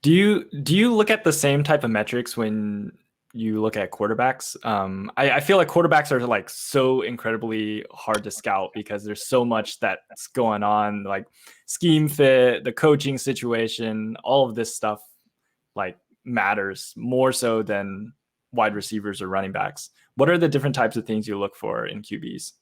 Do you look at the same type of metrics when you look at quarterbacks? I feel like quarterbacks are like so incredibly hard to scout because there's so much that's going on, like scheme fit, the coaching situation, all of this stuff like matters more so than wide receivers or running backs. What are the different types of things you look for in QBs?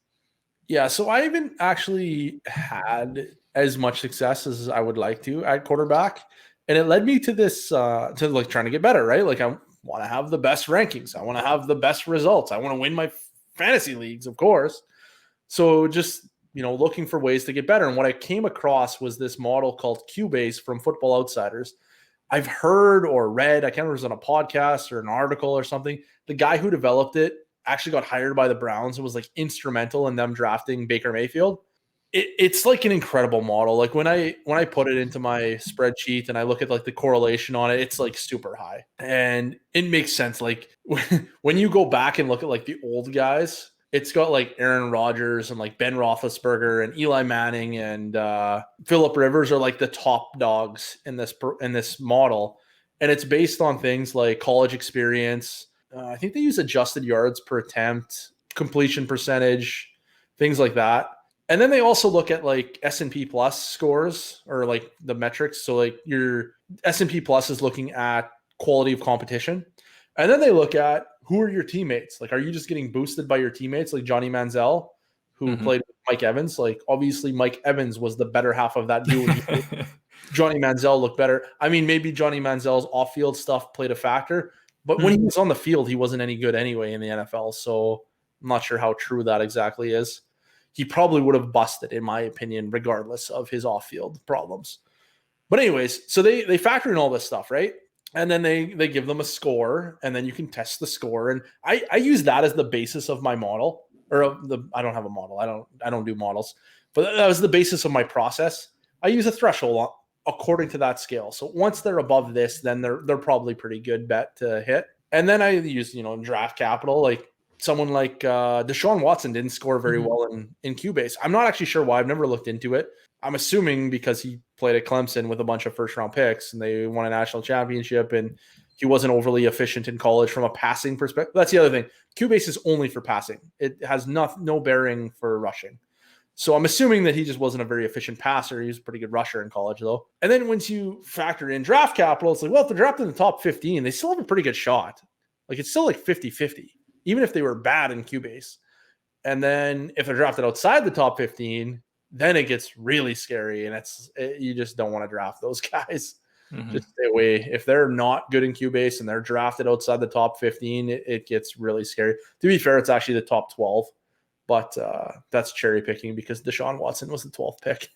Yeah, so I haven't actually had as much success as I would like to at quarterback. And it led me to this to like trying to get better, right? Like I want to have the best rankings. I want to have the best results. I want to win my fantasy leagues, of course. So just, looking for ways to get better. And what I came across was this model called QBase from Football Outsiders. I've heard or read, I can't remember if it was on a podcast or an article or something. The guy who developed it actually got hired by the Browns and was like instrumental in them drafting Baker Mayfield. It's like an incredible model. Like when I put it into my spreadsheet and I look at like the correlation on it, it's like super high. And it makes sense. Like when you go back and look at like the old guys, it's got like Aaron Rodgers and like Ben Roethlisberger and Eli Manning and Phillip Rivers are like the top dogs in this model, and it's based on things like college experience. I think they use adjusted yards per attempt, completion percentage, things like that. And then they also look at like S&P Plus scores or like the metrics. So like your S&P Plus is looking at quality of competition. And then they look at who are your teammates? Like, are you just getting boosted by your teammates like Johnny Manziel, who played with Mike Evans? Like, obviously, Mike Evans was the better half of that duo. Johnny Manziel looked better. I mean, maybe Johnny Manziel's off-field stuff played a factor, but when he was on the field, he wasn't any good anyway in the NFL. So I'm not sure how true that exactly is. He probably would have busted, in my opinion, regardless of his off-field problems. But anyways, so they factor in all this stuff, right? And then they give them a score, and then you can test the score. And I use that as the basis of my model, or I don't have a model. I don't do models, but that was the basis of my process. I use a threshold according to that scale. So once they're above this, then they're probably pretty good bet to hit. And then I use draft capital, like someone like Deshaun Watson didn't score very well in QBase. I'm not actually sure why. I've never looked into it. I'm assuming because he played at Clemson with a bunch of first-round picks and they won a national championship, and he wasn't overly efficient in college from a passing perspective. That's the other thing. QBase is only for passing. It has no bearing for rushing. So I'm assuming that he just wasn't a very efficient passer. He was a pretty good rusher in college, though. And then once you factor in draft capital, it's like, well, if they're drafted in the top 15, they still have a pretty good shot. Like, it's still like 50-50, even if they were bad in QBase. And then if they're drafted outside the top 15, then it gets really scary, and you just don't want to draft those guys. Just stay away. If they're not good in QBase and they're drafted outside the top 15, it gets really scary. To be fair, it's actually the top 12, but that's cherry picking because Deshaun Watson was the 12th pick.